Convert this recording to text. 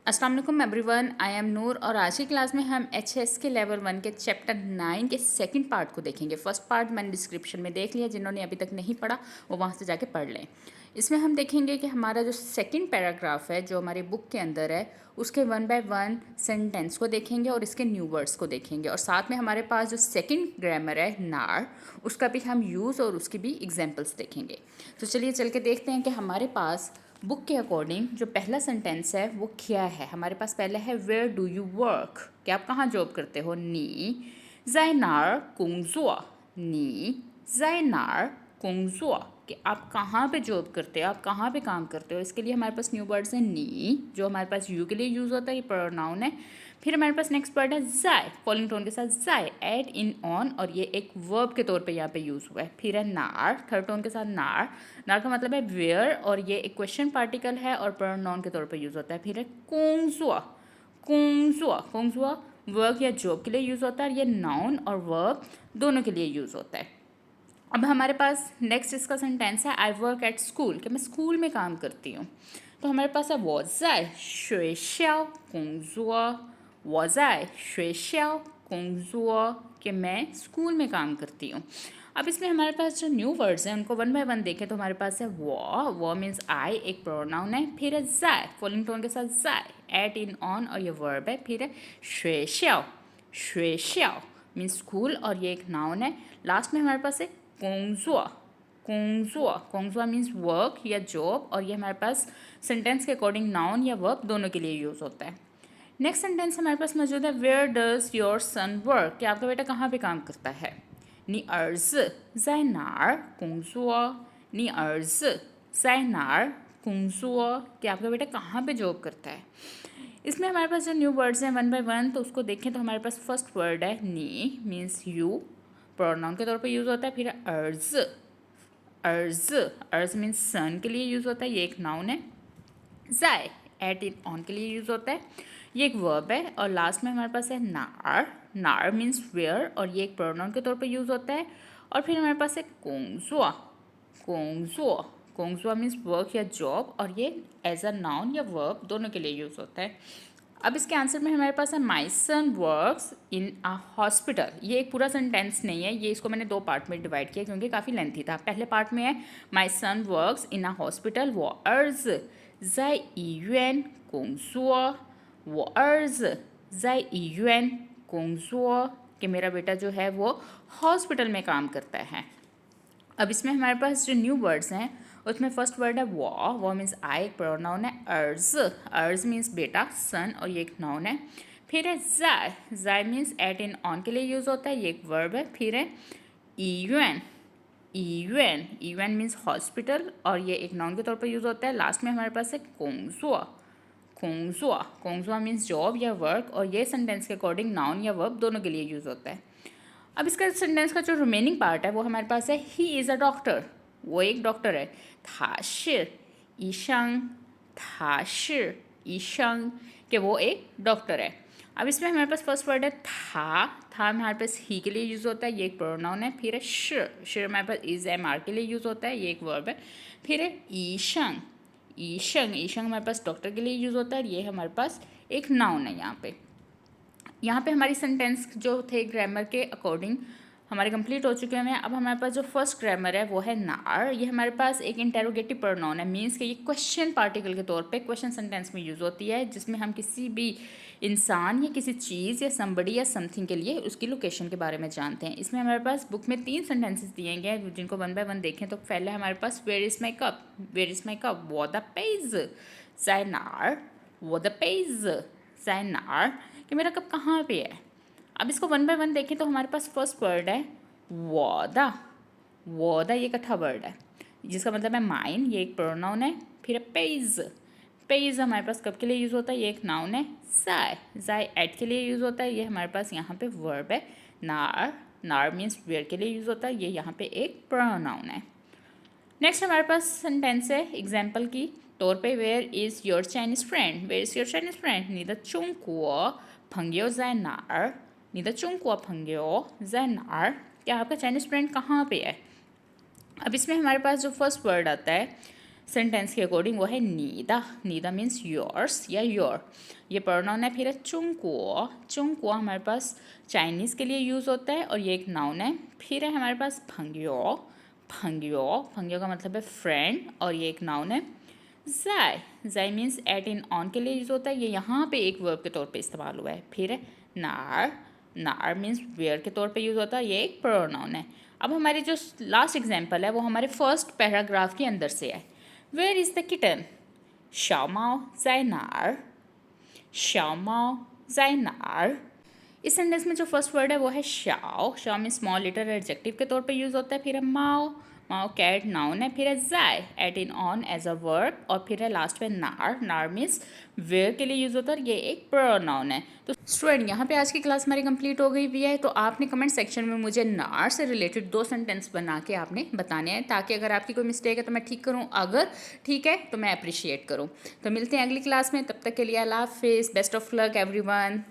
अस्सलाम वालेकुम everyone, I am नूर और आज की क्लास में हम एचएस के लेवल 1 के चैप्टर 9 के सेकंड पार्ट को देखेंगे। फर्स्ट पार्ट मैंने डिस्क्रिप्शन में देख लिया, जिन्होंने अभी तक नहीं पढ़ा वो वहाँ से जाके पढ़ लें। इसमें हम देखेंगे कि हमारा जो सेकंड पैराग्राफ है जो हमारी बुक के अंदर है उसके 1 बाय 1 सेंटेंस को देखेंगे और इसके न्यू वर्ड्स को देखेंगे, और साथ में हमारे पास जो सेकंड ग्रामर है नार, उसका भी हम यूज़ और उसकी भी एग्जाम्पल्स देखेंगे। तो चलिए चल के देखते हैं कि हमारे पास बुक के अकॉर्डिंग जो पहला सेंटेंस है वो क्या है। हमारे पास पहला है वेयर डू यू वर्क, कि आप कहाँ जॉब करते हो। नी ज़ाइनार कुंगजुआ, नी ज़ाइनार कुंगजुआ, कि आप कहाँ पे जॉब करते हो, आप कहाँ पे काम करते हो। इसके लिए हमारे पास न्यू वर्ड्स है नी, जो हमारे पास यू के लिए यूज़ होता है, ये प्रोनाउन है। फिर हमारे पास नेक्स्ट वर्ड है ज़ाय, फॉलिंग टोन के साथ ज़ाय, ऐड इन ऑन, और ये एक वर्ब के तौर पे यहाँ पे यूज़ हुआ है। फिर है नार, थर्ड टोन के साथ नार, नार का मतलब है वेयर, और ये एक क्वेश्चन पार्टिकल है और प्रोनाउन के तौर पे यूज़ होता है। फिर है कोंगजुआ, कोंगजुआ, कोंगजुआ वर्क या जॉब के लिए यूज़ होता है, ये नाउन और वर्ब दोनों के लिए यूज़ होता है। अब हमारे पास नेक्स्ट इसका सेंटेंस है आई वर्क एट स्कूल, कि मैं स्कूल में काम करती हूँ। तो हमारे पास है वो ज़ाय शुएशाओ कोंगजुआ, वो ज़ाय शुएशाओ कोंगजुआ, कि मैं स्कूल में काम करती हूँ। अब इसमें हमारे पास जो न्यू वर्ड्स हैं उनको 1 बाय 1 देखें तो हमारे पास है वो मीन्स आई, एक प्रोनाउन है। फिर है ज़ाय, फॉलिंग टोन के साथ ज़ाय, एट इन ऑन, और ये वर्ब है। फिर है शुएशाओ, शुएशाओ मीन्स स्कूल, और ये एक नाउन है। लास्ट में हमारे पास है कोंगजुआ, कोंगजुआ, कोंगजुआ मीन्स वर्क या जॉब, और ये हमारे पास सेंटेंस के अकॉर्डिंग नाउन या वर्ब दोनों के लिए यूज़ होता है। नेक्स्ट सेंटेंस हमारे पास मौजूद है where does your son work, कि आपका बेटा कहाँ पे काम करता है। नी अर्ज ज़ाय नार कुंगजुआ, नी अर्ज ज़ाय नार कुंगजुआ, कि आपका बेटा कहाँ पे जॉब करता है। इसमें हमारे पास जो न्यू वर्ड्स हैं 1 बाय 1, तो उसको देखें तो हमारे पास फर्स्ट वर्ड है नी, मीन्स यू, प्रोनाउन के तौर पे यूज़ होता है। फिर अर्ज, अर्ज, अर्ज मीन्स सन के लिए यूज़ होता है, ये एक नाउन है। ज़ाय, एट इन ऑन के लिए यूज़ होता है, ये एक वर्ब है। और लास्ट में हमारे पास है नार, नार मीन्स वेयर, और ये एक प्रोनाउन के तौर पे यूज़ होता है। और फिर हमारे पास है कोंगजुआ, कोंगजुआ, कोंगजुआ मीन्स वर्क या जॉब, और ये एज अ नाउन या वर्ब दोनों के लिए यूज़ होता है। अब इसके आंसर में हमारे पास है माई सन वर्क्स इन अ हॉस्पिटल। ये एक पूरा सेंटेंस नहीं है, ये इसको मैंने 2 पार्ट में डिवाइड किया क्योंकि काफ़ी लेंथी था। पहले पार्ट में है माई सन वर्क्स इन अ हॉस्पिटल, वो अर्ज ज़ाय ईयुएन कोंगजुआ, वो अर्ज ज़ाय ईयुएन कोंगजुआ, कि मेरा बेटा जो है वो हॉस्पिटल में काम करता है। अब इसमें हमारे पास जो न्यू वर्ड्स हैं उसमें फर्स्ट वर्ड है वो मीन्स आई, एक प्रोनाउन है। अर्ज, अर्ज मीन्स बेटा, सन, और ये एक नाउन है। फिर है ज़ाय, ज़ाय मीन्स एट इन ऑन के लिए यूज़ होता है, ये एक वर्ब है। फिर है ईयुएन, ईयुएन, ईयुएन मीन्स हॉस्पिटल, और ये एक नाउन के तौर पर यूज़ होता है। लास्ट में हमारे पास है कोंगजुआ, कोंगजुआ, कोंगजुआ मीन्स जॉब या वर्क, और ये सेंटेंस के अकॉर्डिंग नाउन या वर्ब दोनों के लिए यूज़ होता है। अब इसका सेंटेंस का जो रिमेनिंग पार्ट है वो हमारे पास है ही इज़ अ डॉक्टर, वो एक डॉक्टर है। थाशिर ईशंग, थाशिर ईशंग, कि वो एक डॉक्टर है। अब इसमें हमारे पास फर्स्ट वर्ड है था हमारे पास ही के लिए यूज़ होता है, ये एक प्रोनाउन है। फिर है शिर हमारे पास इज एम आर के लिए यूज़ होता है, ये एक वर्ब है। फिर है ईशंग, ईशंग, ईशंग हमारे पास डॉक्टर के लिए यूज़ होता है, ये हमारे पास एक नाउन है। यहाँ पे हमारी सेंटेंस जो थे ग्रामर के अकॉर्डिंग हमारे कंप्लीट हो चुके हैं। अब हमारे पास जो फर्स्ट ग्रामर है वो है नार, ये हमारे पास एक इंटेरोगेटिव प्रोनाउन है, मीन्स कि ये क्वेश्चन पार्टिकल के तौर पे क्वेश्चन सेंटेंस में यूज़ होती है, जिसमें हम किसी भी इंसान या किसी चीज़ या समबडी या समथिंग के लिए उसकी लोकेशन के बारे में जानते हैं। इसमें हमारे पास बुक में 3 सेंटेंसेस दिए गए हैं जिनको 1 बाय 1 देखें तो पहले हमारे पास where is my cup, where is my cup, वो द पेज ज़ाइनार, वो द पेज ज़ाइनार, कि मेरा कप कहाँ पे है। अब इसको 1 बाय 1 देखें तो हमारे पास फर्स्ट वर्ड है वोदा, वोदा ये इकट्ठा वर्ड है जिसका मतलब है माइन, ये एक प्रोनाउन है। फिर है पेज, पेज हमारे पास कब के लिए यूज़ होता है, ये एक नाउन है। ज़ाय, ज़ाय एट के लिए यूज़ होता है, ये हमारे पास यहाँ पे वर्ब है। नार, नार मीन्स वेयर के लिए यूज़ होता है, ये यहाँ पे एक प्रोनाउन है। नेक्स्ट हमारे पास सेंटेंस है एग्जाम्पल की तौर पे where is your Chinese friend, where is your Chinese friend, नी द चुंगकुओ भंग्यो ज़ाय नार, नी द चुंगकुओ भंग्यो ज़ाय नार, क्या आपका चाइनीज़ फ्रेंड कहाँ पे है। अब इसमें हमारे पास जो फर्स्ट वर्ड आता है सेंटेंस के अकॉर्डिंग वो है नीदा। नीदा मीन्स योर्स या योर। ये प्रोनाउन है। फिर है चुंगकुओ। चुंगकुओ हमारे पास चाइनीज़ के लिए यूज़ होता है और ये एक नाउन है। फिर है हमारे पास भंग्यो। भंग्यो, भंग्यो का मतलब है फ्रेंड और ये एक नाउन है। ज़ाई, ज़ाई मीन्स एट इन ऑन के लिए यूज़ होता है। ये यहाँ पे एक वर्ब के तौर पे इस्तेमाल हुआ है। फिर है नार। नार मीन्स वेयर के तौर पे यूज़ होता है। ये एक प्रोनाउन है। अब हमारी जो लास्ट एग्जाम्पल है वो हमारे फर्स्ट पैराग्राफ के अंदर से है। Where is the kitten? शाओ माओ ज़ाई नार। शाओ माओ ज़ाई नार। इस सेंटेंस में जो फर्स्ट वर्ड है वो है शाओ। शाओ में स्मॉल लेटर एडजेक्टिव के तौर पे यूज़ होता है। फिर है माओ। माओ कैट नाउन है। फिर है ज़ाई at in on as a verb और फिर है लास्ट में नार। नार मीन्स वेयर के लिए यूज़ होता है और ये एक प्रोनाउन है। तो स्टूडेंट यहाँ पे आज की क्लास हमारी कंप्लीट हो गई भी है। तो आपने कमेंट सेक्शन में मुझे नार से रिलेटेड 2 सेंटेंस बना के आपने बताने हैं ताकि अगर आपकी कोई मिस्टेक है तो मैं ठीक करूँ, अगर ठीक है तो मैं अप्रिशिएट करूँ। तो मिलते हैं अगली क्लास में, तब तक के लिए अल्लाह हाफिज़। Best of luck everyone.